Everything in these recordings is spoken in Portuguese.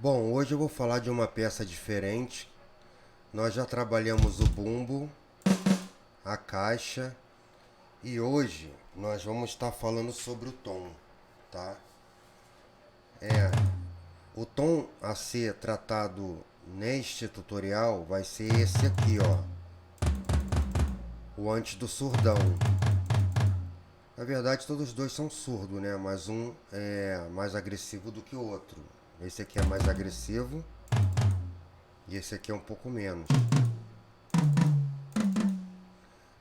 Bom, hoje eu vou falar de uma peça diferente. Nós já trabalhamos o bumbo, a caixa e hoje nós vamos estar falando sobre o tom, tá? O tom a ser tratado neste tutorial vai ser esse aqui, ó, o antes do surdão. Na verdade, todos os dois são surdos, né? Mas um é mais agressivo do que o outro. Esse aqui é mais agressivo e esse aqui é um pouco menos.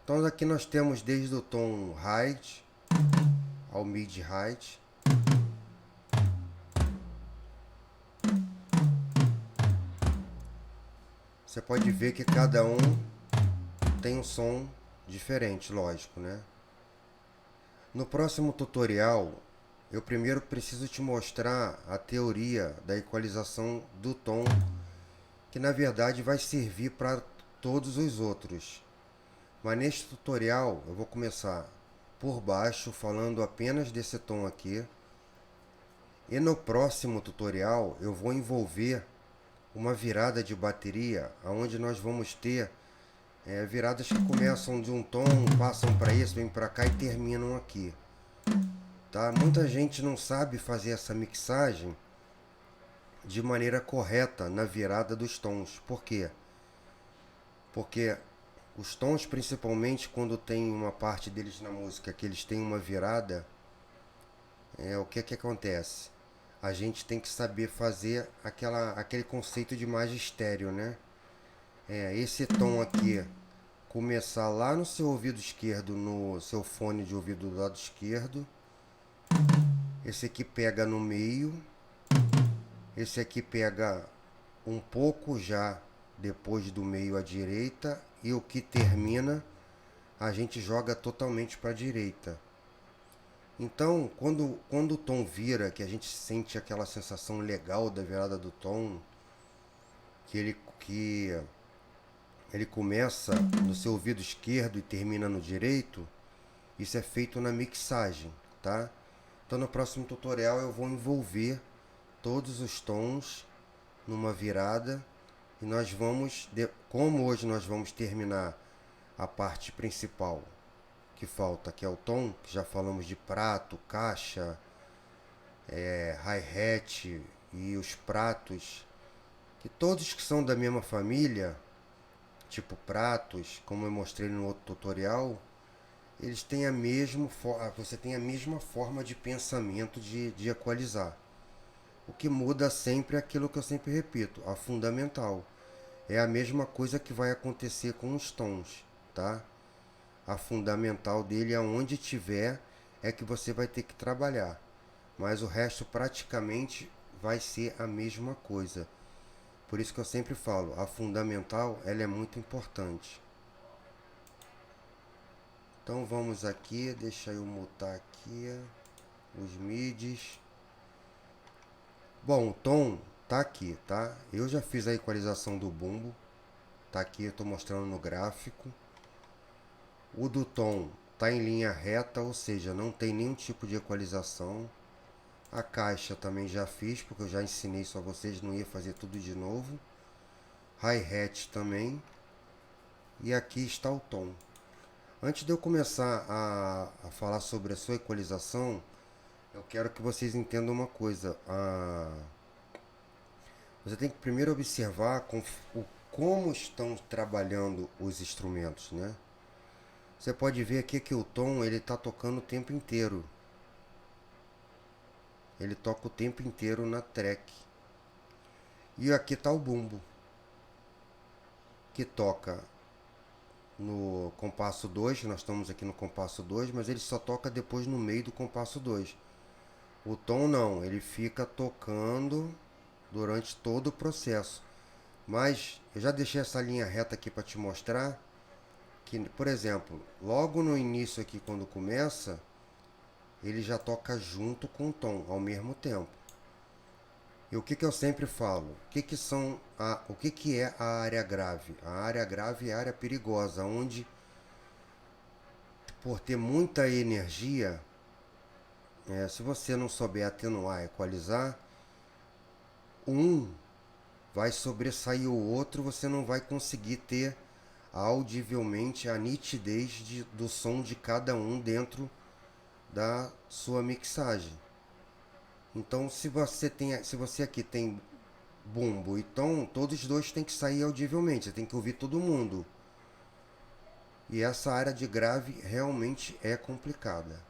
Então aqui nós temos desde o tom high ao mid high. Você pode ver que cada um tem um som diferente, lógico, né? No próximo tutorial, eu primeiro preciso te mostrar a teoria da equalização do tom, que na verdade vai servir para todos os outros. Mas neste tutorial eu vou começar por baixo, falando apenas desse tom aqui. E no próximo tutorial eu vou envolver uma virada de bateria, onde nós vamos ter viradas que começam de um tom, passam para esse, vêm para cá e terminam aqui. Tá? Muita gente não sabe fazer essa mixagem de maneira correta na virada dos tons. Por quê? Porque os tons, principalmente quando tem uma parte deles na música que eles têm uma virada, o que acontece? A gente tem que saber fazer aquele conceito de magistério, né? Esse tom aqui começar lá no seu ouvido esquerdo, no seu fone de ouvido do lado esquerdo. Esse aqui pega no meio. Esse aqui pega um pouco já depois do meio à direita. E o que termina, a gente joga totalmente para a direita. Então, quando o tom vira, que a gente sente aquela sensação legal da virada do tom, que ele começa no seu ouvido esquerdo e termina no direito, isso é feito na mixagem, tá? Então no próximo tutorial eu vou envolver todos os tons numa virada e nós vamos, como hoje nós vamos terminar a parte principal que falta, que é o tom, que já falamos de prato, caixa, hi-hat e os pratos, que todos que são da mesma família, tipo pratos, como eu mostrei no outro tutorial, eles têm a mesma você tem a mesma forma de pensamento de equalizar. O que muda sempre é aquilo que eu sempre repito, a fundamental. É a mesma coisa que vai acontecer com os tons, tá? A fundamental dele, aonde tiver, é que você vai ter que trabalhar. Mas o resto praticamente vai ser a mesma coisa. Por isso que eu sempre falo, a fundamental ela é muito importante. Então vamos aqui, deixa eu mutar aqui os midis. Bom, o tom tá aqui, tá? Eu já fiz a equalização do bumbo, tá aqui, eu tô mostrando no gráfico. O do tom tá em linha reta, ou seja, não tem nenhum tipo de equalização. A caixa também já fiz, porque eu já ensinei isso a vocês, não ia fazer tudo de novo. Hi-hat também. E aqui está o tom. Antes de eu começar a falar sobre a sua equalização, eu quero que vocês entendam uma coisa. Você tem que primeiro observar como estão trabalhando os instrumentos, né? Você pode ver aqui que o tom ele está tocando o tempo inteiro. Ele toca o tempo inteiro na track. E aqui está o bumbo, que toca no compasso 2. Nós estamos aqui no compasso 2, mas ele só toca depois no meio do compasso 2. O tom não, ele fica tocando durante todo o processo. Mas eu já deixei essa linha reta aqui para te mostrar que, por exemplo, logo no início aqui quando começa, ele já toca junto com o tom ao mesmo tempo. E o que eu sempre falo? O que é a área grave? A área grave é a área perigosa, onde por ter muita energia, se você não souber atenuar, equalizar, um vai sobressair o outro, você não vai conseguir ter audivelmente a nitidez do som de cada um dentro da sua mixagem. Então, se você aqui tem bumbo e tom, todos os dois têm que sair audivelmente, você tem que ouvir todo mundo. E essa área de grave realmente é complicada.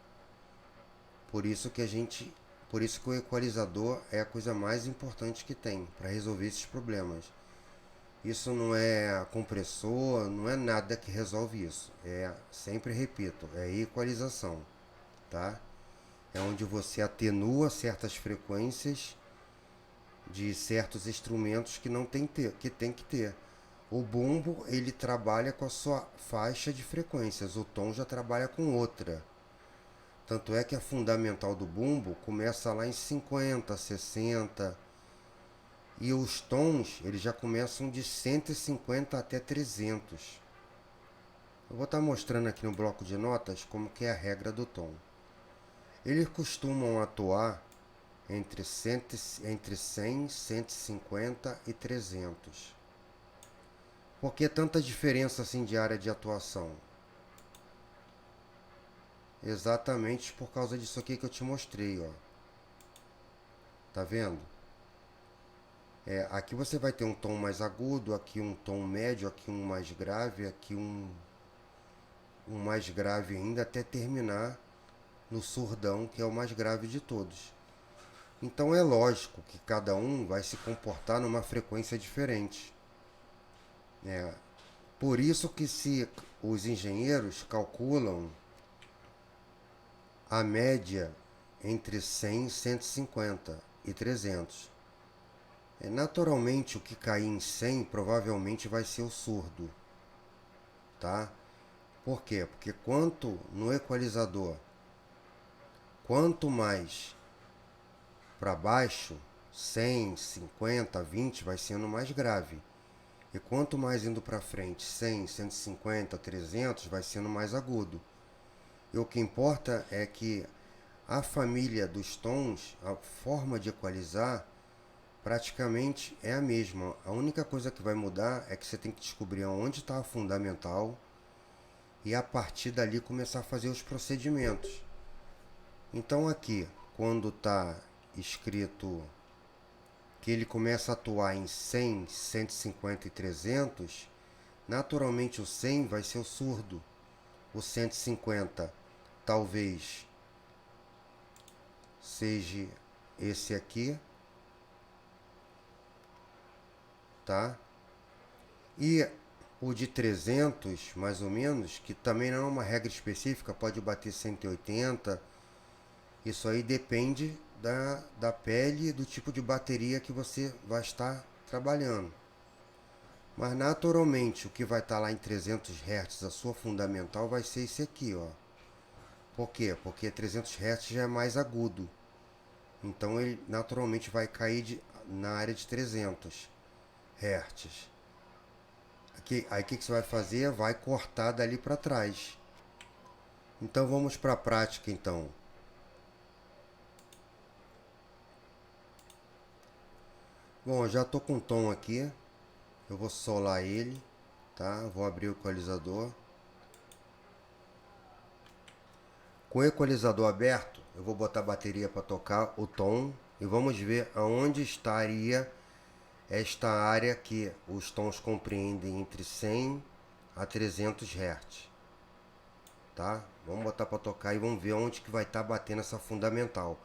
Por isso que o equalizador é a coisa mais importante que tem para resolver esses problemas. Isso não é compressor, não é nada que resolve isso. Sempre repito, é equalização, tá? É onde você atenua certas frequências de certos instrumentos que não que tem que ter. O bumbo, ele trabalha com a sua faixa de frequências, o tom já trabalha com outra. Tanto é que a fundamental do bumbo começa lá em 50, 60, e os tons, eles já começam de 150 até 300. Eu vou estar mostrando aqui no bloco de notas como que é a regra do tom. Eles costumam atuar entre 100, 150 e 300. Por que tanta diferença assim de área de atuação? Exatamente por causa disso aqui que eu te mostrei, ó. Tá vendo? Aqui você vai ter um tom mais agudo, aqui um tom médio, aqui um mais grave, aqui um mais grave ainda, até terminar no surdão, que é o mais grave de todos. Então é lógico que cada um vai se comportar numa frequência diferente. Por isso que se os engenheiros calculam a média entre 100, 150 e 300. Naturalmente, o que cair em 100 provavelmente vai ser o surdo, tá? Por quê? Porque no equalizador, quanto mais para baixo, 100, 50, 20 vai sendo mais grave. E quanto mais indo para frente, 100, 150, 300 vai sendo mais agudo. E o que importa é que a família dos tons, a forma de equalizar, praticamente é a mesma. A única coisa que vai mudar é que você tem que descobrir onde está a fundamental e a partir dali começar a fazer os procedimentos. Então aqui, quando está escrito que ele começa a atuar em 100, 150 e 300, naturalmente o 100 vai ser o surdo. O 150 talvez seja esse aqui, tá? E o de 300, mais ou menos, que também não é uma regra específica, pode bater 180. Isso aí depende da pele e do tipo de bateria que você vai estar trabalhando. Mas naturalmente o que vai estar lá em 300 Hz, a sua fundamental, vai ser esse aqui, ó. Por quê? Porque 300 Hz já é mais agudo. Então ele naturalmente vai cair na área de 300 Hz. Aí o que você vai fazer? Vai cortar dali para trás. Então vamos para a prática então. Bom, eu já estou com o tom aqui. Eu vou solar ele, tá? Vou abrir o equalizador. Com o equalizador aberto, eu vou botar a bateria para tocar o tom e vamos ver aonde estaria esta área que os tons compreendem entre 100 a 300 Hz, tá? Vamos botar para tocar e vamos ver onde que vai estar batendo essa fundamental.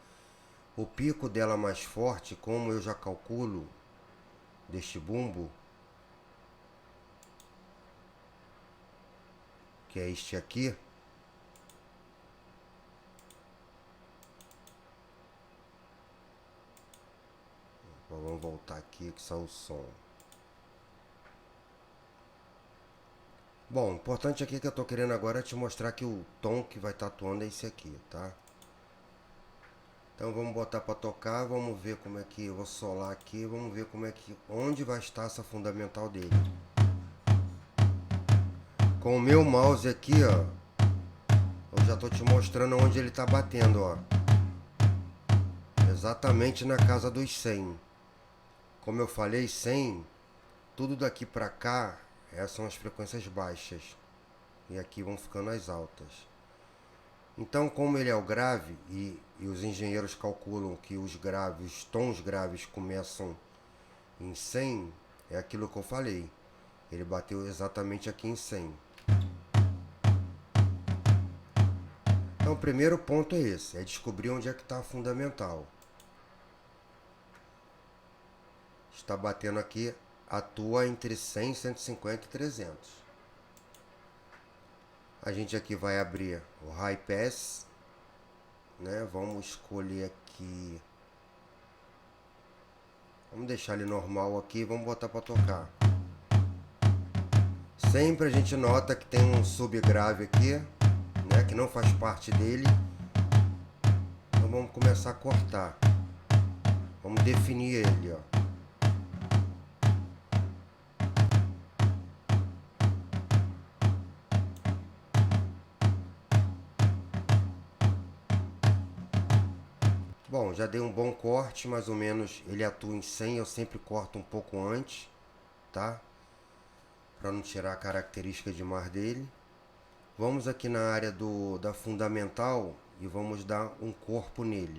O pico dela mais forte, como eu já calculo deste bumbo, que é este aqui, vamos voltar aqui que saiu o som. Bom, o importante aqui que eu tô querendo agora é te mostrar que o tom que vai estar atuando é esse aqui, tá? Então vamos botar para tocar, vamos ver como é que eu vou solar aqui, vamos ver onde vai estar essa fundamental dele. Com o meu mouse aqui, ó, eu já tô te mostrando onde ele tá batendo, ó. Exatamente na casa dos 100. Como eu falei, 100, tudo daqui para cá são as frequências baixas. E aqui vão ficando as altas. Então, como ele é o grave, e os engenheiros calculam que os graves, os tons graves começam em 100, é aquilo que eu falei. Ele bateu exatamente aqui em 100. Então, o primeiro ponto é esse, é descobrir onde é que está a fundamental. Está batendo aqui, atua entre 100, 150 e 300. A gente aqui vai abrir o High Pass, né? Vamos escolher aqui, vamos deixar ele normal aqui, vamos botar para tocar. Sempre a gente nota que tem um subgrave aqui, né, que não faz parte dele. Então vamos começar a cortar. Vamos definir ele, ó. Bom, já dei um bom corte, mais ou menos ele atua em 100, eu sempre corto um pouco antes, tá? Para não tirar a característica de mar dele. Vamos aqui na área da fundamental e vamos dar um corpo nele.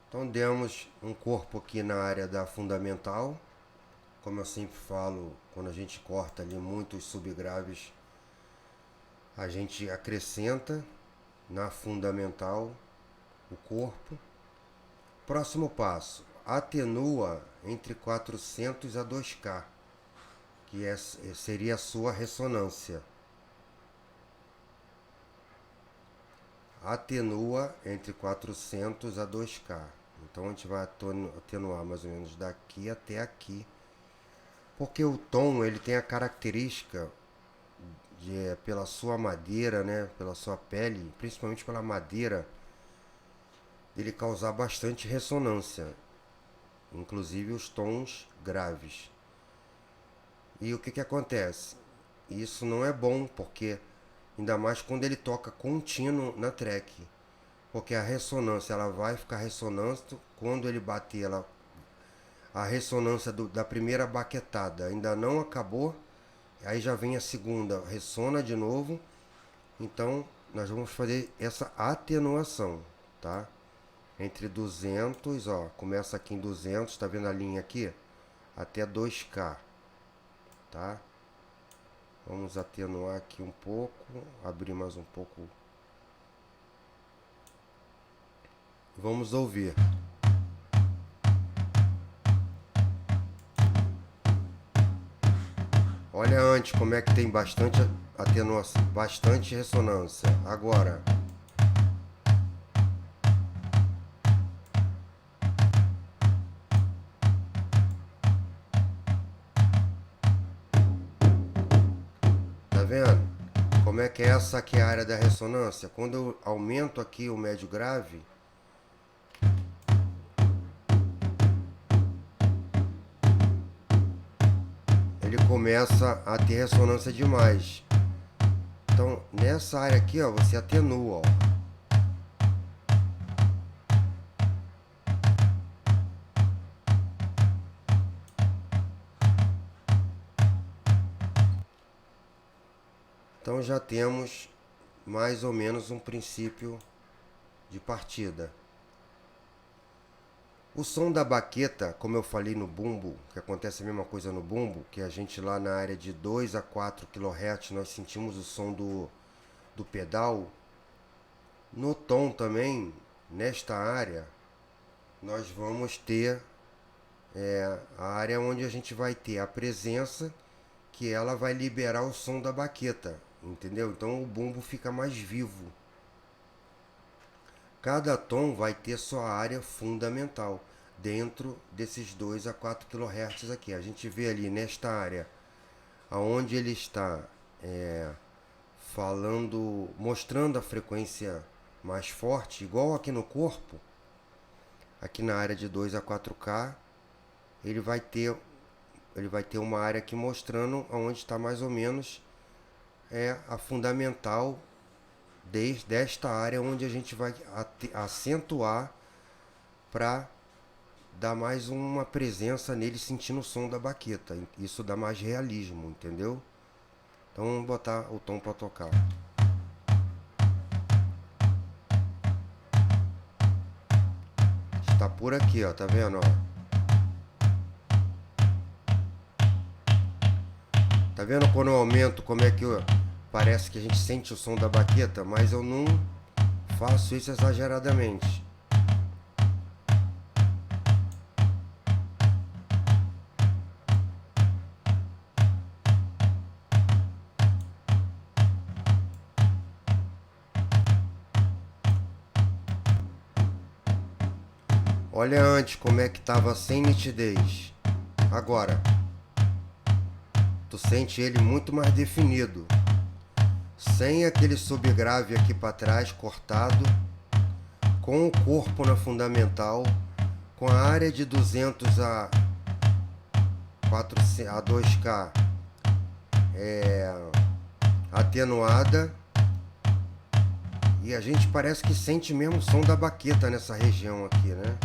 Então demos um corpo aqui na área da fundamental. Como eu sempre falo, quando a gente corta ali muitos subgraves, a gente acrescenta na fundamental o corpo. Próximo passo, atenua entre 400 a 2K, que seria a sua ressonância. Atenua entre 400 a 2K. Então a gente vai atenuar mais ou menos daqui até aqui. Porque o tom ele tem a característica de, pela sua madeira, né, pela sua pele, principalmente pela madeira, ele causar bastante ressonância, inclusive os tons graves. E o que acontece? Isso não é bom, porque ainda mais quando ele toca contínuo na track, porque a ressonância ela vai ficar ressonante quando ele bater a ressonância da primeira baquetada ainda não acabou, aí já vem a segunda, ressona de novo. Então nós vamos fazer essa atenuação, tá? Entre 200, ó, começa aqui em 200, tá vendo a linha aqui? Até 2K, tá? Vamos atenuar aqui um pouco, abrir mais um pouco. Vamos ouvir. Olha antes como é que tem bastante atenuação, bastante ressonância. Agora. Tá vendo? Como é que é essa aqui é a área da ressonância? Quando eu aumento aqui o médio grave, ele começa a ter ressonância demais. Então, nessa área aqui, ó, você atenua, ó. Então já temos mais ou menos um princípio de partida. O som da baqueta, como eu falei no bumbo, que acontece a mesma coisa no bumbo, que a gente lá na área de 2 a 4 kHz nós sentimos o som do pedal. No tom também, nesta área, nós vamos ter a área onde a gente vai ter a presença, que ela vai liberar o som da baqueta, entendeu? Então o bumbo fica mais vivo. Cada tom vai ter sua área fundamental dentro desses 2 a 4 kHz aqui. A gente vê ali nesta área, aonde ele está falando, mostrando a frequência mais forte, igual aqui no corpo, aqui na área de 2 a 4K, ele vai ter uma área aqui mostrando onde está mais ou menos a fundamental desta área, onde a gente vai acentuar para dar mais uma presença nele, sentindo o som da baqueta. Isso dá mais realismo, entendeu? Então vamos botar o tom para tocar. Está por aqui, ó, tá vendo, ó? Tá vendo quando eu aumento como é que parece que a gente sente o som da baqueta, mas eu não faço isso exageradamente. Olha antes como é que tava sem nitidez. Agora, tu sente ele muito mais definido. Sem aquele subgrave aqui para trás cortado, com o corpo na fundamental, com a área de 200 a 2K atenuada, e a gente parece que sente mesmo o som da baqueta nessa região aqui, né?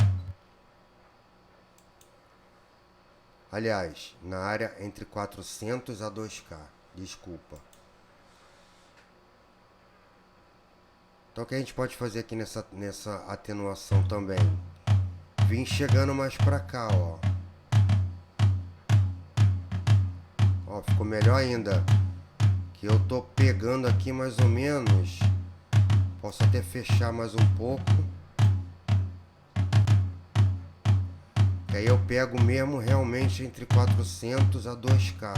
Aliás, na área entre 400 a 2K, desculpa. Então o que a gente pode fazer aqui nessa atenuação também? Vim chegando mais pra cá, ó. Ó, ficou melhor ainda. Que eu tô pegando aqui mais ou menos. Posso até fechar mais um pouco. Que aí eu pego mesmo realmente entre 400 a 2K.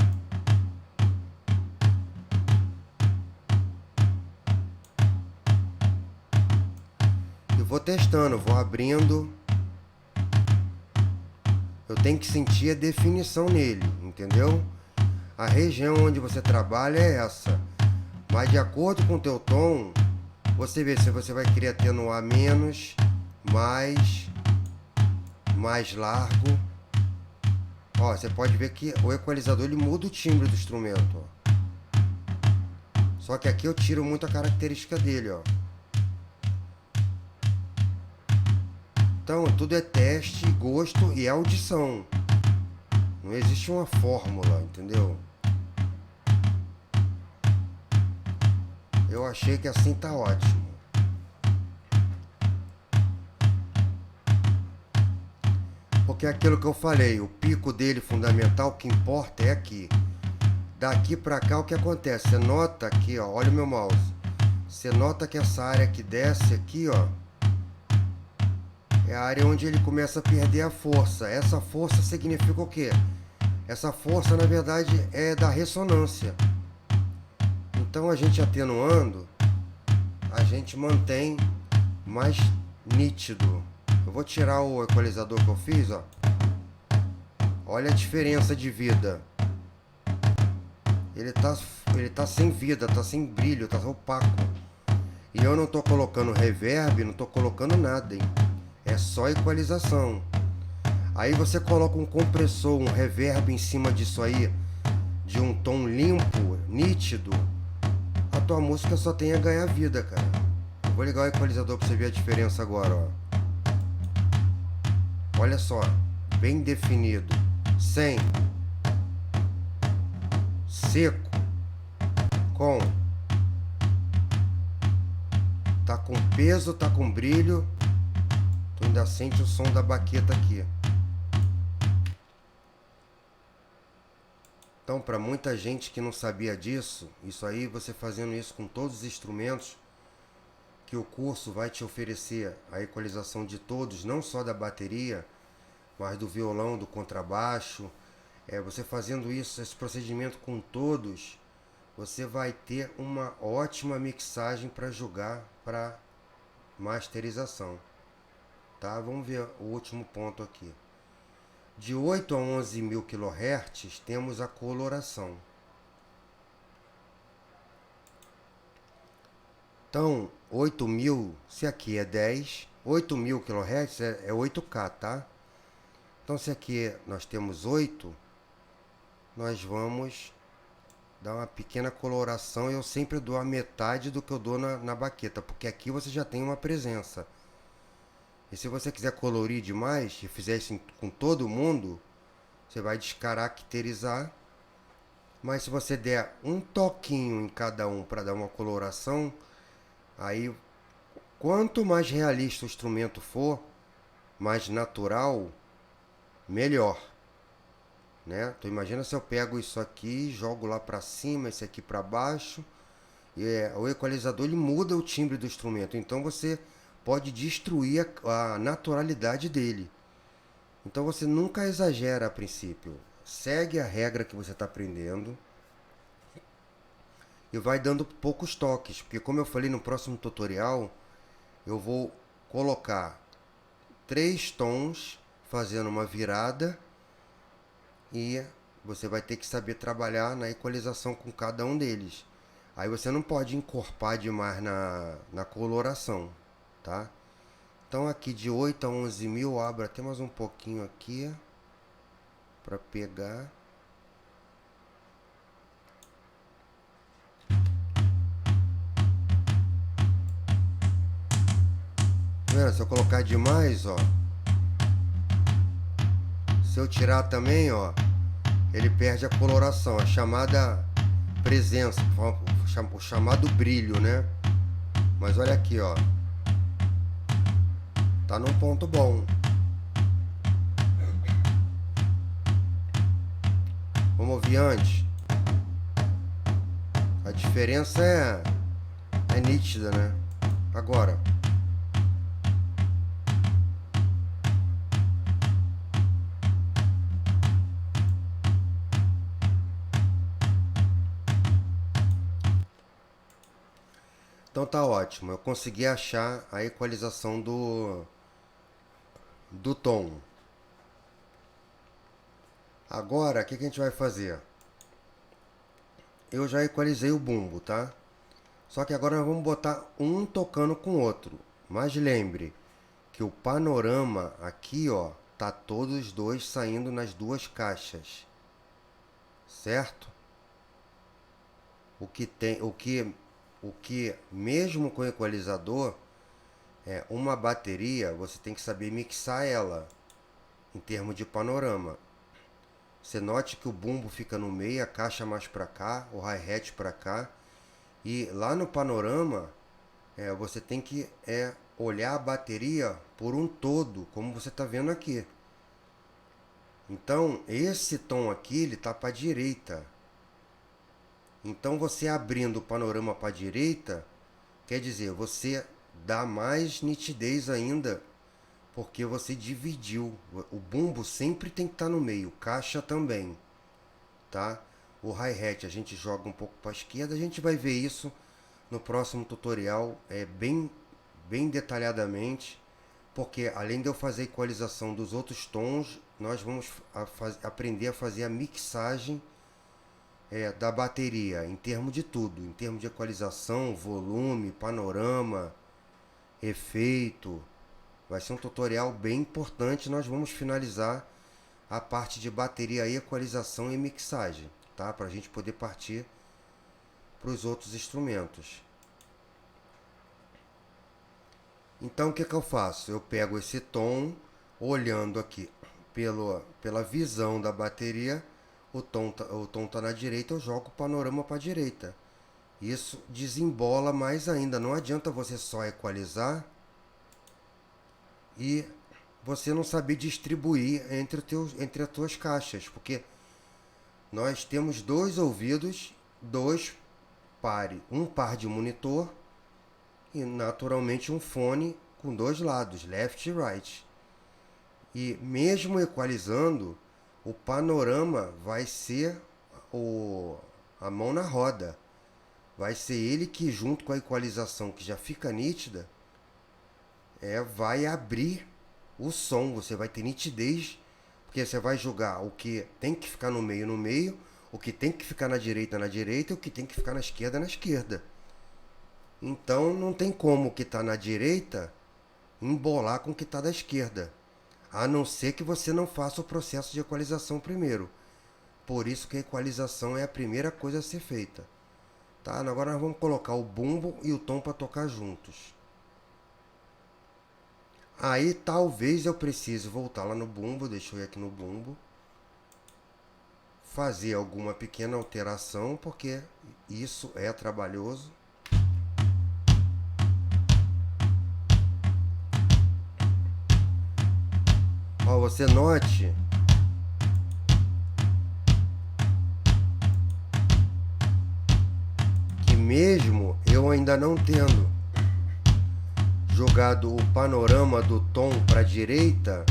Eu vou testando, vou abrindo. Eu tenho que sentir a definição nele, entendeu? A região onde você trabalha é essa. Mas de acordo com o teu tom, você vê se você vai querer atenuar menos, mais largo. Ó, você pode ver que o equalizador ele muda o timbre do instrumento, ó. Só que aqui eu tiro muito a característica dele, ó. Então, tudo é teste, gosto e audição. Não existe uma fórmula, entendeu? Eu achei que assim tá ótimo. Porque é aquilo que eu falei, o pico dele fundamental, o que importa é aqui. Daqui pra cá o que acontece? Você nota aqui, ó, olha o meu mouse. Você nota que essa área que desce aqui, ó, é a área onde ele começa a perder a força. Essa força significa o quê? Essa força, na verdade, é da ressonância. Então, a gente atenuando, a gente mantém mais nítido. Eu vou tirar o equalizador que eu fiz, ó. Olha a diferença de vida. Ele tá sem vida, tá sem brilho, tá opaco. E eu não tô colocando reverb, não tô colocando nada, hein? É só equalização. Aí você coloca um compressor, um reverb em cima disso aí, de um tom limpo, nítido, a tua música só tem a ganhar vida, cara. Eu vou ligar o equalizador pra você ver a diferença agora, ó. Olha só, bem definido. 100. Seco. Com. Tá com peso, tá com brilho. Tu ainda sente o som da baqueta aqui. Então, para muita gente que não sabia disso, isso aí, você fazendo isso com todos os instrumentos, que o curso vai te oferecer a equalização de todos, não só da bateria, mas do violão, do contrabaixo. Você fazendo isso, esse procedimento com todos, você vai ter uma ótima mixagem para jogar para masterização. Tá? Vamos ver o último ponto aqui. De 8 a 11 mil kHz temos a coloração. Então, 8.000, se aqui é 10, 8.000 kHz é 8K, tá? Então, se aqui nós temos 8, nós vamos dar uma pequena coloração. Eu sempre dou a metade do que eu dou na baqueta, porque aqui você já tem uma presença. E se você quiser colorir demais e fizer isso com todo mundo, você vai descaracterizar. Mas se você der um toquinho em cada um para dar uma coloração, aí quanto mais realista o instrumento for, mais natural, melhor, né? Então imagina se eu pego isso aqui, jogo lá para cima, esse aqui para baixo, e o equalizador ele muda o timbre do instrumento, então você pode destruir a naturalidade dele. Então você nunca exagera a princípio. Segue a regra que você está aprendendo e vai dando poucos toques, porque como eu falei no próximo tutorial, eu vou colocar 3 tons fazendo uma virada e você vai ter que saber trabalhar na equalização com cada um deles. Aí você não pode encorpar demais na coloração, tá? Então aqui de 8 a 11.000, abro até mais um pouquinho aqui para pegar. Vendo? Se eu colocar demais, ó, se eu tirar também, ó, ele perde a coloração, a chamada presença, o chamado brilho, né? Mas olha aqui, ó, tá num ponto bom. Vamos ouvir antes. A diferença é nítida, né? Agora. Então tá ótimo. Eu consegui achar a equalização do tom. Agora, o que a gente vai fazer? Eu já equalizei o bumbo, tá? Só que agora nós vamos botar um tocando com o outro. Mas lembre que o panorama aqui, ó, tá todos os dois saindo nas duas caixas. Certo? O que mesmo com equalizador, uma bateria, você tem que saber mixar ela em termos de panorama. Você note que o bumbo fica no meio, a caixa mais para cá, o hi-hat para cá. E lá no panorama, você tem que olhar a bateria por um todo, como você está vendo aqui. Então, esse tom aqui, ele está para a direita. Então, você abrindo o panorama para a direita, quer dizer, você dá mais nitidez ainda, porque você dividiu. O bumbo sempre tem que estar no meio, caixa também, tá? O hi-hat a gente joga um pouco para a esquerda, a gente vai ver isso no próximo tutorial, bem detalhadamente, porque além de eu fazer a equalização dos outros tons, nós vamos aprender a fazer a mixagem da bateria, em termos de tudo, em termos de equalização, volume, panorama, efeito. Vai ser um tutorial bem importante. Nós vamos finalizar a parte de bateria, equalização e mixagem, tá? Para a gente poder partir para os outros instrumentos. Então o que eu faço? Eu pego esse tom, olhando aqui pela visão da bateria, o tom tá na direita, eu jogo o panorama para a direita. Isso desembola mais ainda. Não adianta você só equalizar e você não saber distribuir entre as tuas caixas, porque nós temos dois ouvidos, um par de monitor e naturalmente um fone com dois lados, left e right. E mesmo equalizando, o panorama vai ser a mão na roda. Vai ser ele que, junto com a equalização que já fica nítida, vai abrir o som. Você vai ter nitidez, porque você vai jogar o que tem que ficar no meio, o que tem que ficar na direita, e o que tem que ficar na esquerda. Então não tem como o que está na direita embolar com o que está da esquerda. A não ser que você não faça o processo de equalização primeiro. Por isso que a equalização é a primeira coisa a ser feita. Tá? Agora nós vamos colocar o bumbo e o tom para tocar juntos. Aí talvez eu precise voltar lá no bumbo, deixa eu ir aqui no bumbo, fazer alguma pequena alteração, porque isso é trabalhoso. Ó, você note que mesmo eu ainda não tendo jogado o panorama do tom para a direita,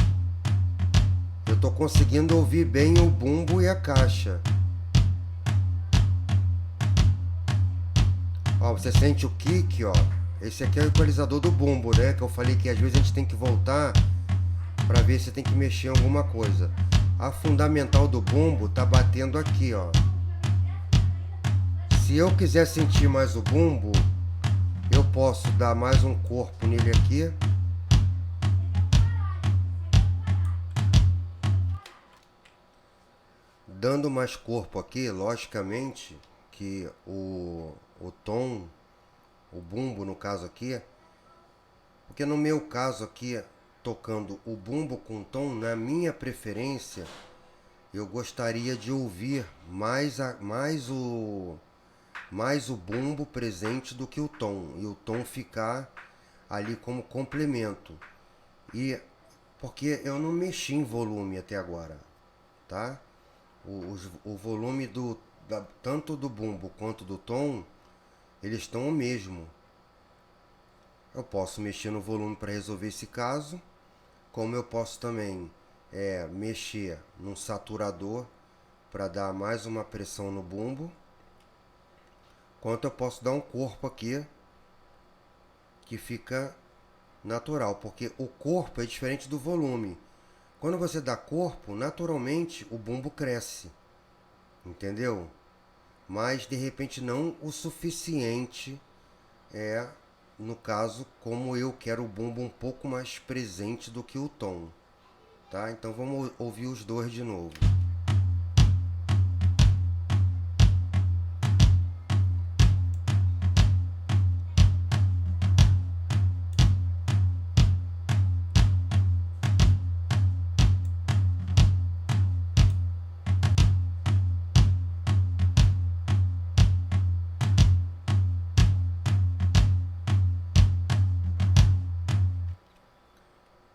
eu estou conseguindo ouvir bem o bumbo e a caixa. Ó, você sente o kick, ó. Esse aqui é o equalizador do bumbo, né? Que eu falei que às vezes a gente tem que voltar para ver se tem que mexer em alguma coisa. A fundamental do bumbo tá batendo aqui, ó. Se eu quiser sentir mais o bumbo, eu posso dar mais um corpo nele aqui. Dando mais corpo aqui, logicamente que o tom, o bumbo no caso aqui, porque no meu caso aqui, tocando o bumbo com tom, na minha preferência, eu gostaria de ouvir mais o bumbo presente do que o tom, e o tom ficar ali como complemento. E porque eu não mexi em volume até agora, tá? O volume tanto do bumbo quanto do tom, eles estão o mesmo. Eu posso mexer no volume para resolver esse caso, como eu posso também mexer num saturador para dar mais uma pressão no bumbo, quanto eu posso dar um corpo aqui que fica natural, porque o corpo é diferente do volume. Quando você dá corpo, naturalmente o bumbo cresce, entendeu? Mas de repente não o suficiente, no caso, como eu quero o bumbo um pouco mais presente do que o tom, tá? Então vamos ouvir os dois de novo.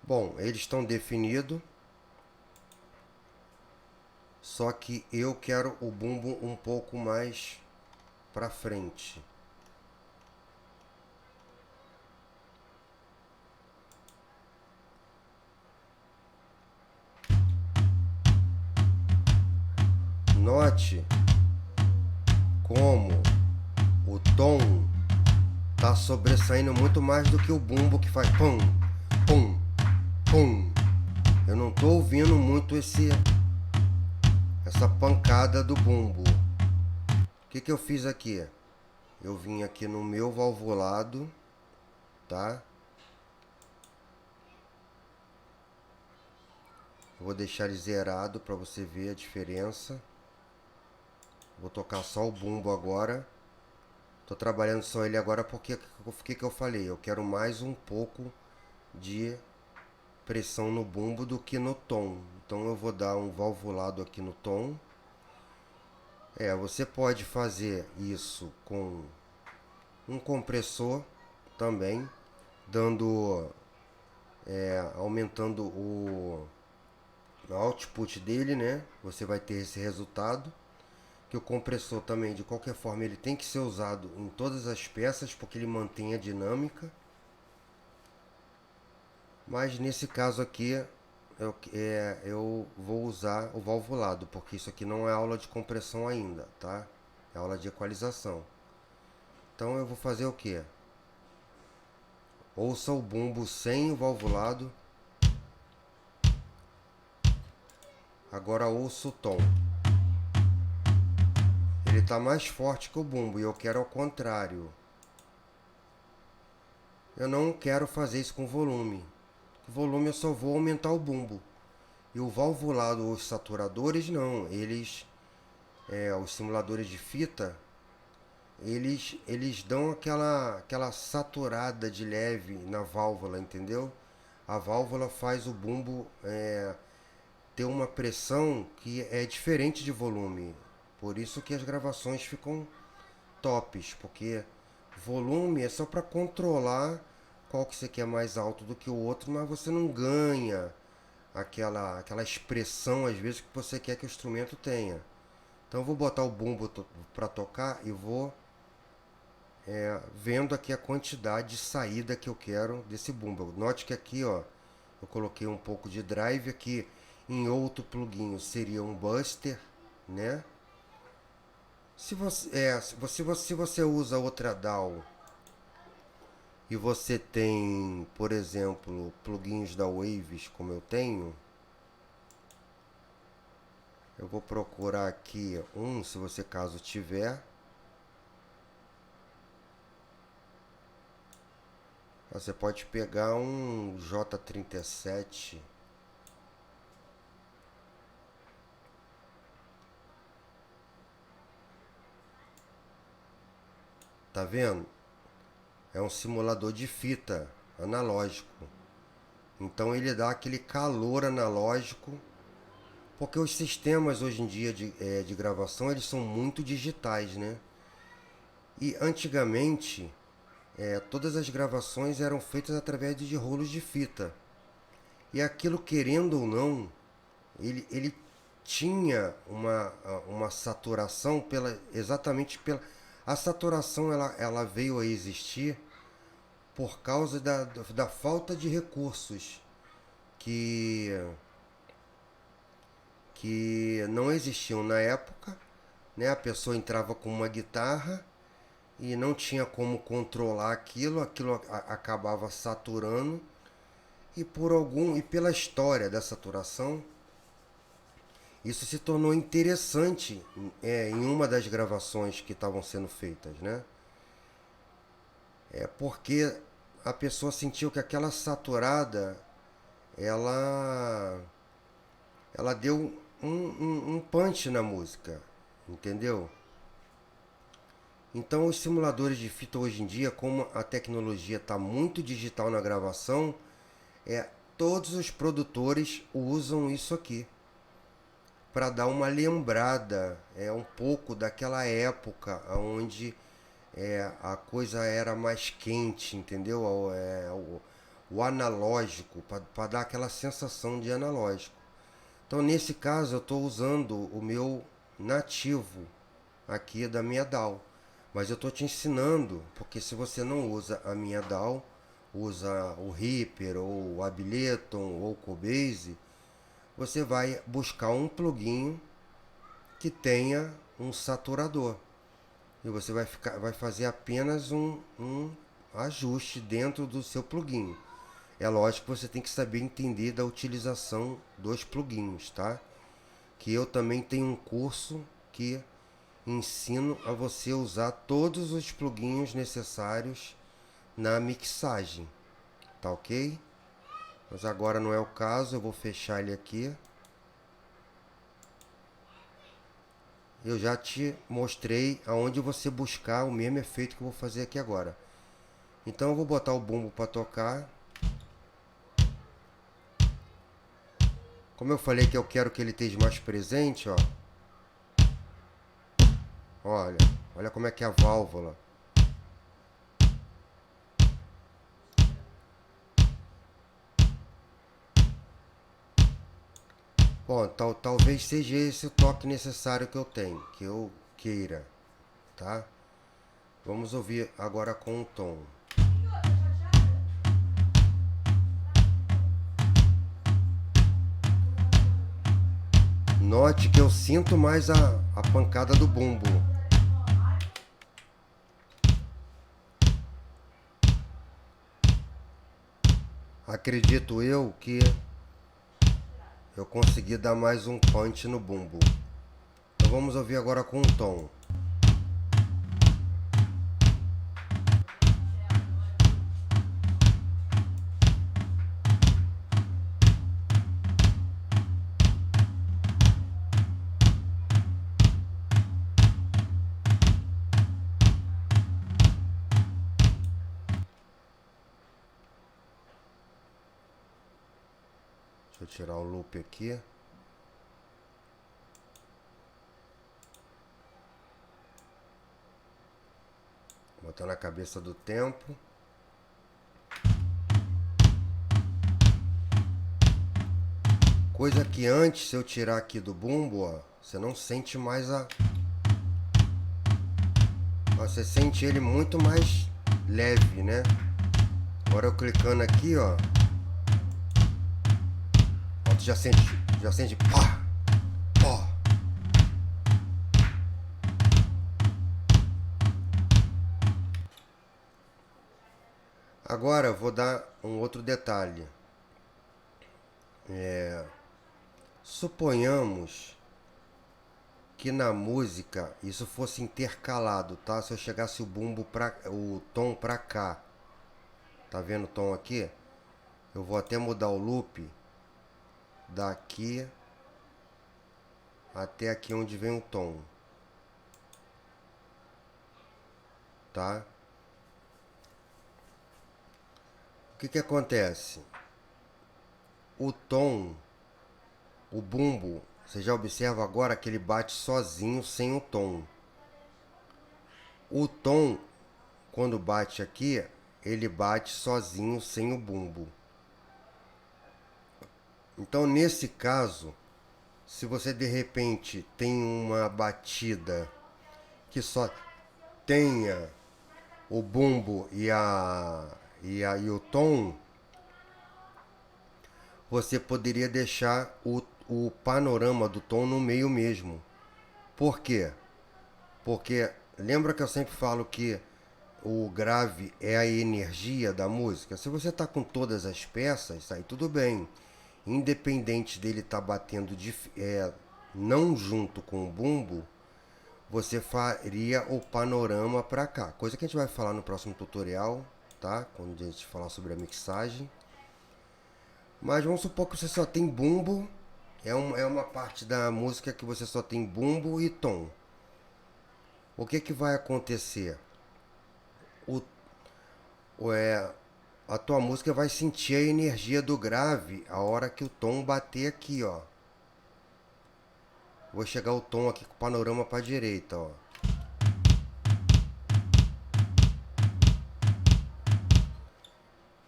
Bom, eles estão definidos, só que eu quero o bumbo um pouco mais para frente. Note como o tom tá sobressaindo muito mais do que o bumbo que faz pum, pum, pum. Eu não tô ouvindo muito essa pancada do bumbo. O que eu fiz aqui? Eu vim aqui no meu valvulado, tá? Vou deixar ele zerado para você ver a diferença. Vou tocar só o bumbo agora. Tô trabalhando só ele agora porque o que eu falei? Eu quero mais um pouco de pressão no bumbo do que no tom. Então eu vou dar um valvulado aqui no tom. Você pode fazer isso com um compressor também, aumentando o output dele, né? Você vai ter esse resultado. Que o compressor também, de qualquer forma, ele tem que ser usado em todas as peças porque ele mantém a dinâmica. Mas nesse caso aqui eu vou usar o valvulado, porque isso aqui não é aula de compressão ainda, tá? É aula de equalização. Então eu vou fazer o que? Ouça o bumbo sem o valvulado. Agora ouça o tom. Ele está mais forte que o bumbo e eu quero ao contrário. eu não quero fazer isso com volume. O volume eu só vou aumentar o bumbo. E o valvulado, os saturadores, não. Eles, os simuladores de fita, eles dão aquela saturada de leve na válvula, entendeu? A válvula faz o bumbo ter uma pressão que é diferente de volume. Por isso que as gravações ficam tops, porque volume é só para controlar qual que você quer mais alto do que o outro, mas você não ganha aquela expressão às vezes que você quer que o instrumento tenha. Então eu vou botar o bumbo para tocar e vou vendo aqui a quantidade de saída que eu quero desse bumbo. Note que aqui, ó, eu coloquei um pouco de drive aqui. Em outro plugin seria um buster, né? Se você usa outra DAW e você tem, por exemplo, plugins da Waves, como eu tenho, eu vou procurar aqui se você caso tiver. Você pode pegar um J37. Tá vendo? É um simulador de fita analógico. Então ele dá aquele calor analógico, porque os sistemas hoje em dia de gravação eles são muito digitais, né? E antigamente todas as gravações eram feitas através de rolos de fita. E aquilo, querendo ou não, ele tinha uma saturação exatamente pela... A saturação ela veio a existir por causa da falta de recursos que não existiam na época, né? A pessoa entrava com uma guitarra e não tinha como controlar aquilo acabava saturando e pela história da saturação isso se tornou interessante em uma das gravações que estavam sendo feitas, né? Porque a pessoa sentiu que aquela saturada ela deu um punch na música, entendeu? Então os simuladores de fita hoje em dia, como a tecnologia está muito digital na gravação, todos os produtores usam isso aqui para dar uma lembrada, um pouco daquela época onde a coisa era mais quente, entendeu? O analógico, para dar aquela sensação de analógico. Então nesse caso eu estou usando o meu nativo aqui da minha DAW. Mas eu estou te ensinando, porque se você não usa a minha DAW, usa o Reaper, ou o Ableton, ou o Cubase, você vai buscar um plugin que tenha um saturador. E você vai fazer apenas um ajuste dentro do seu plugin. É lógico que você tem que saber entender da utilização dos plugins, tá? Que eu também tenho um curso que ensino a você usar todos os plugins necessários na mixagem, tá ok? Mas agora não é o caso, eu vou fechar ele aqui. Eu já te mostrei aonde você buscar o mesmo efeito que eu vou fazer aqui agora. Então eu vou botar o bumbo para tocar. Como eu falei que eu quero que ele esteja mais presente, ó. Olha como é que é a válvula. Bom, talvez seja esse o toque necessário que eu tenho, que eu queira, tá? Vamos ouvir agora com o tom. Note que eu sinto mais a pancada do bumbo. Acredito eu que eu consegui dar mais um punch no bumbo. Então vamos ouvir agora com o tom. tirar o loop aqui. Botar na cabeça do tempo. Coisa que antes, se eu tirar aqui do bumbo, ó, você não sente mais a... Você sente ele muito mais leve, né? Agora eu clicando aqui, ó, tu já sente pá, pá. Agora eu vou dar um outro detalhe. Suponhamos que na música isso fosse intercalado, tá? Se eu chegasse o tom pra cá, tá vendo o tom aqui? Eu vou até mudar o loop daqui até aqui onde vem o tom, tá? O que acontece? O tom, o bumbo, você já observa agora que ele bate sozinho sem o tom. O tom, quando bate aqui, ele bate sozinho sem o bumbo. Então, nesse caso, se você de repente tem uma batida que só tenha o bumbo e o tom, você poderia deixar o panorama do tom no meio mesmo. Por quê? Porque lembra que eu sempre falo que o grave é a energia da música? Se você está com todas as peças, aí tudo bem. Independente dele estar batendo não junto com o bumbo, você faria o panorama para cá. Coisa que a gente vai falar no próximo tutorial, tá? Quando a gente falar sobre a mixagem. Mas vamos supor que você só tem bumbo. É uma parte da música que você só tem bumbo e tom. O que vai acontecer? A tua música vai sentir a energia do grave a hora que o tom bater aqui, ó. Vou chegar o tom aqui com o panorama para a direita, ó.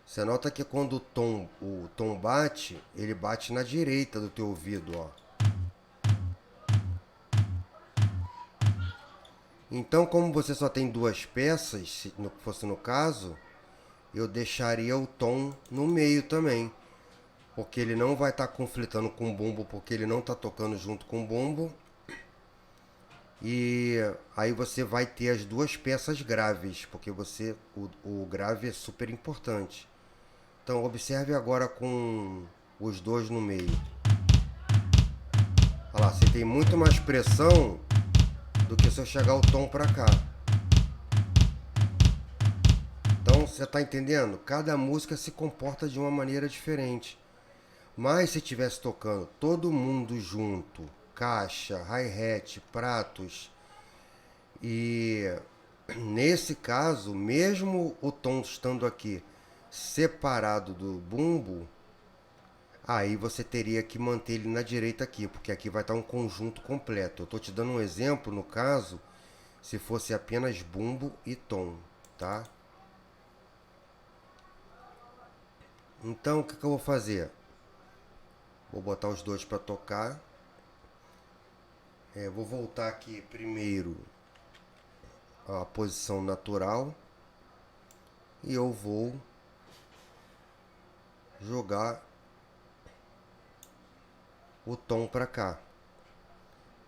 Você nota que quando o tom bate, ele bate na direita do teu ouvido, ó. Então, como você só tem duas peças, se fosse no caso, eu deixaria o tom no meio também. Porque ele não vai estar conflitando com o bumbo, porque ele não está tocando junto com o bumbo. E aí você vai ter as duas peças graves, porque o grave é super importante. Então observe agora com os dois no meio. Olha lá, você tem muito mais pressão do que se eu chegar o tom para cá. Então você está entendendo? Cada música se comporta de uma maneira diferente. Mas se estivesse tocando todo mundo junto, caixa, hi-hat, pratos, e nesse caso, mesmo o tom estando aqui separado do bumbo, aí você teria que manter ele na direita aqui, porque aqui vai estar um conjunto completo. Eu estou te dando um exemplo, no caso, se fosse apenas bumbo e tom, tá? Então, o que eu vou fazer? Vou botar os dois para tocar. Vou voltar aqui primeiro à posição natural. E eu vou jogar o tom para cá.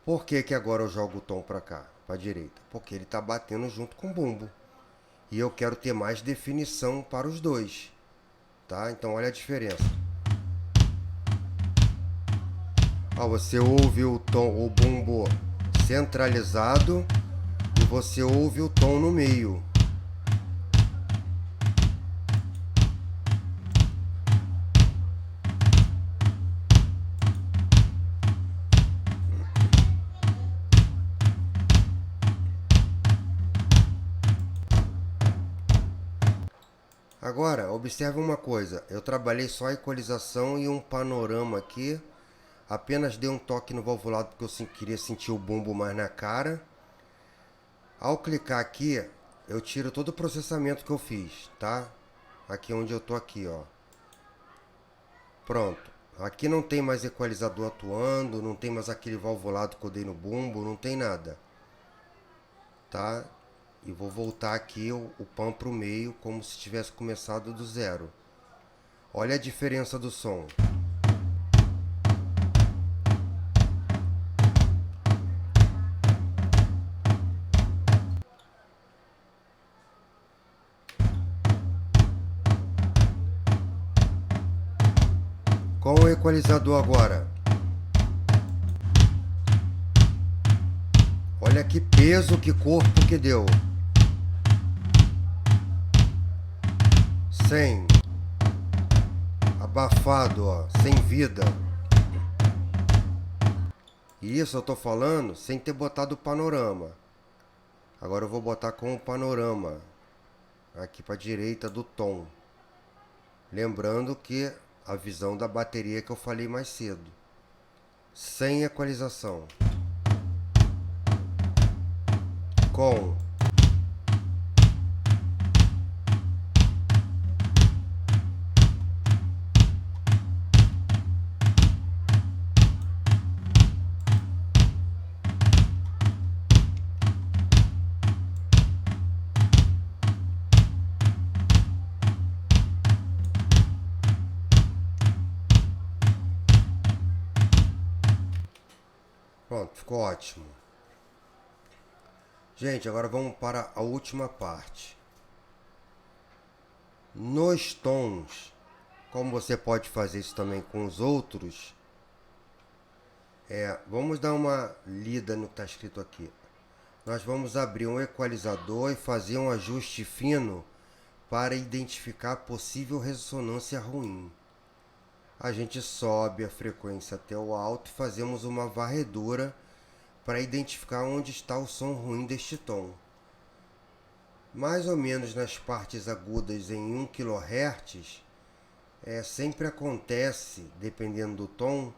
Por que agora eu jogo o tom para cá, para a direita? Porque ele está batendo junto com o bumbo. E eu quero ter mais definição para os dois. Tá? Então olha a diferença. Ó, você ouve o bumbo centralizado e você ouve o tom no meio. Agora, observe uma coisa. Eu trabalhei só a equalização e um panorama aqui. Apenas dei um toque no valvulado porque eu queria sentir o bumbo mais na cara. Ao clicar aqui, eu tiro todo o processamento que eu fiz, tá? Aqui onde eu tô aqui, ó. Pronto. Aqui não tem mais equalizador atuando, não tem mais aquele valvulado que eu dei no bumbo, não tem nada. Tá? E vou voltar aqui o pan para o meio como se tivesse começado do zero. Olha a diferença do som. Com o equalizador agora. Olha que peso, que corpo que deu. 100. Abafado, ó, sem vida. E isso eu tô falando sem ter botado o panorama. Agora eu vou botar com o panorama aqui para a direita do tom. Lembrando que a visão da bateria que eu falei mais cedo. Sem equalização. Com. Pronto, ficou ótimo. Gente, agora vamos para a última parte. Nos tons, como você pode fazer isso também com os outros, vamos dar uma lida no que está escrito aqui. Nós vamos abrir um equalizador e fazer um ajuste fino para identificar possível ressonância ruim. A gente sobe a frequência até o alto e fazemos uma varredura para identificar onde está o som ruim deste tom. Mais ou menos nas partes agudas em 1 kHz, sempre acontece, dependendo do tom,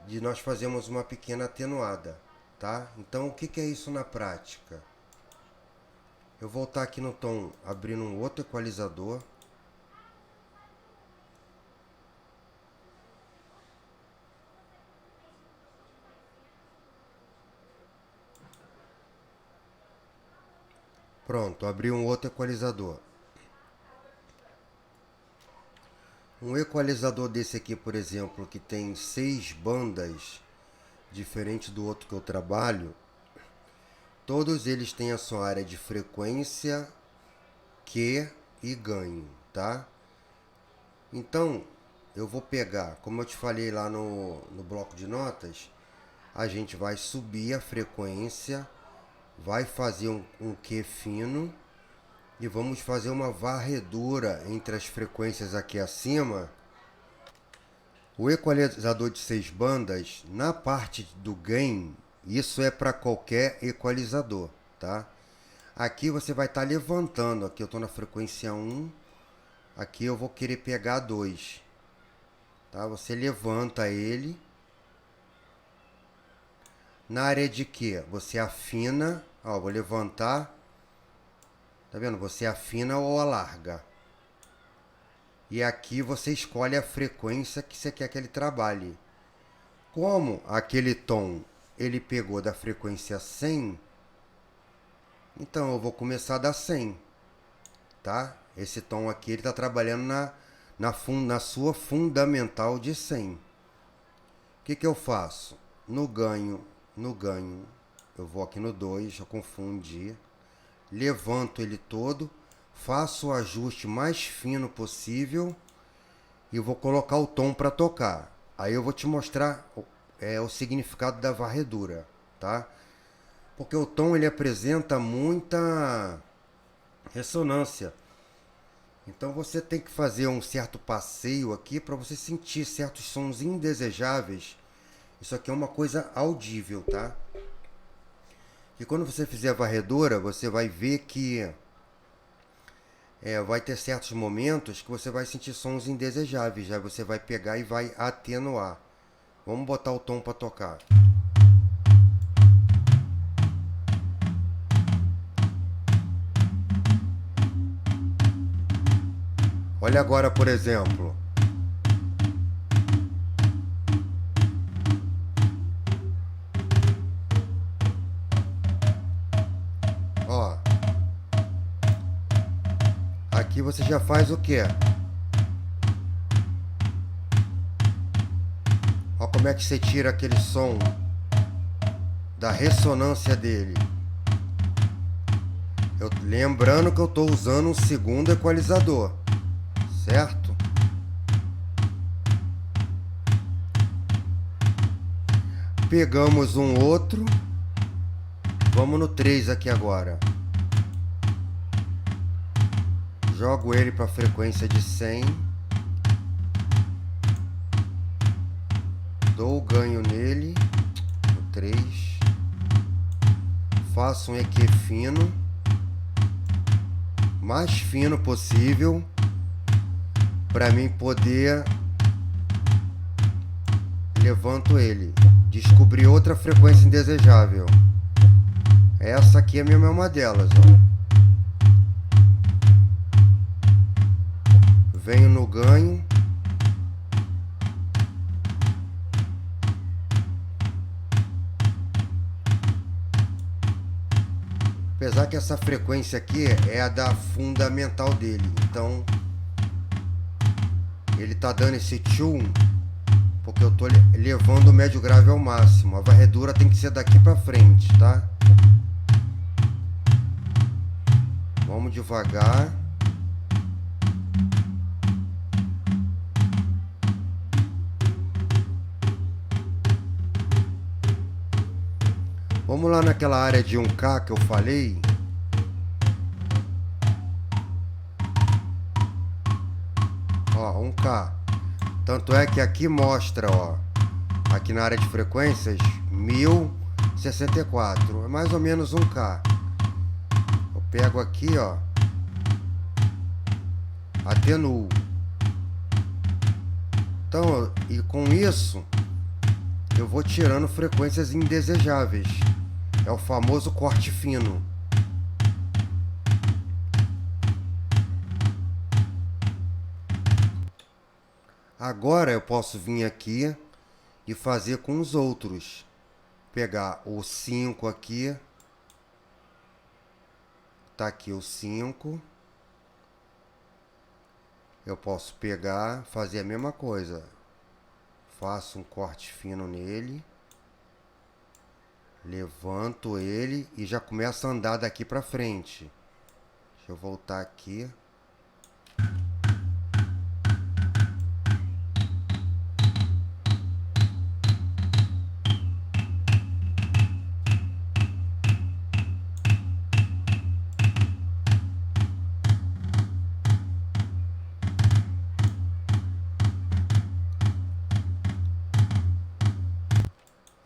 de nós fazermos uma pequena atenuada, tá? Então o que é isso na prática? Eu vou voltar aqui no tom, abrindo um outro equalizador. Pronto, abri um outro equalizador. Um equalizador desse aqui, por exemplo, que tem 6 bandas, diferente do outro que eu trabalho, todos eles têm a sua área de frequência, Q e ganho, tá? Então, eu vou pegar, como eu te falei lá no bloco de notas, a gente vai subir a frequência, vai fazer um Q fino e vamos fazer uma varredura entre as frequências aqui acima. O equalizador de 6 bandas, na parte do gain, isso é para qualquer equalizador, tá? Aqui você vai estar levantando, aqui eu estou na frequência 1, aqui eu vou querer pegar 2, tá? Você levanta ele. Na área de que? Você afina, ó, vou levantar, tá vendo? Você afina ou alarga. E aqui você escolhe a frequência que você quer que ele trabalhe. Como aquele tom ele pegou da frequência 100, então eu vou começar da 100, tá? Esse tom aqui ele está trabalhando na sua fundamental de 100. O que eu faço? No ganho, eu vou aqui no 2, eu confundi, levanto ele todo, faço o ajuste mais fino possível e vou colocar o tom para tocar. Aí eu vou te mostrar o significado da varredura, tá? Porque o tom ele apresenta muita ressonância. Então você tem que fazer um certo passeio aqui para você sentir certos sons indesejáveis. Isso aqui é uma coisa audível, tá? E quando você fizer a varredura, você vai ver que vai ter certos momentos que você vai sentir sons indesejáveis, aí você vai pegar e vai atenuar. Vamos botar o tom para tocar. Olha agora, por exemplo. Ó. Aqui você já faz o quê? Ó como é que você tira aquele som da ressonância dele. Lembrando que eu estou usando um segundo equalizador, certo? Pegamos um outro. Vamos no 3 aqui agora. Jogo ele para a frequência de 100. Dou o ganho nele. No 3. Faço um EQ fino. Mais fino possível. Para mim poder... Levanto ele. Descobri outra frequência indesejável. Essa aqui é mesmo uma delas, ó. Venho no ganho. Apesar que essa frequência aqui é a da fundamental dele. Então, ele tá dando esse tune porque eu tô levando o médio grave ao máximo. A varredura tem que ser daqui pra frente, tá? Vamos devagar. Vamos lá naquela área de 1K que eu falei. Ó, 1K. Tanto é que aqui mostra, ó, aqui na área de frequências, 1064. É mais ou menos 1K. Eu pego aqui, ó, atenuo. Então, e com isso, eu vou tirando frequências indesejáveis. É o famoso corte fino. Agora eu posso vir aqui e fazer com os outros. Pegar o 5 aqui. Tá aqui o 5. Eu posso pegar, fazer a mesma coisa. Faço um corte fino nele. Levanto ele e já começo a andar daqui pra frente. Deixa eu voltar aqui.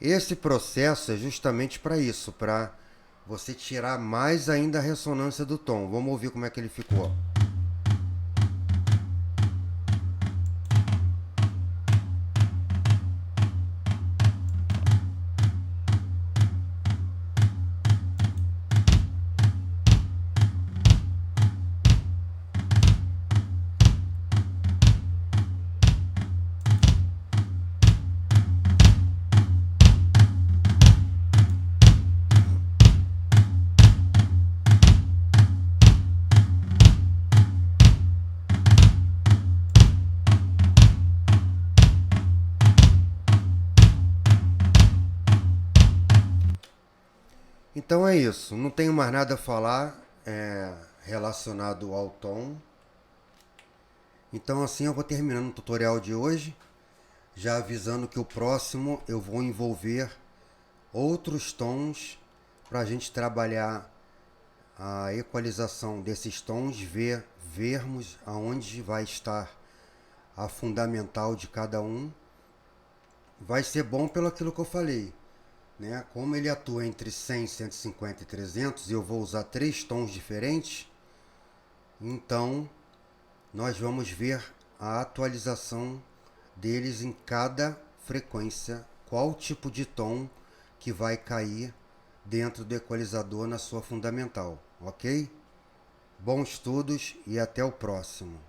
Esse processo é justamente para isso, para você tirar mais ainda a ressonância do tom. Vamos ouvir como é que ele ficou. Então é isso, não tenho mais nada a falar relacionado ao tom. Então assim eu vou terminando o tutorial de hoje, já avisando que o próximo eu vou envolver outros tons para a gente trabalhar a equalização desses tons, vermos aonde vai estar a fundamental de cada um. Vai ser bom pelo aquilo que eu falei, né? Como ele atua entre 100, 150 e 300 e eu vou usar 3 tons diferentes, Então, nós vamos ver a atualização deles em cada frequência, qual tipo de tom que vai cair dentro do equalizador na sua fundamental, ok? Bons estudos e até o próximo.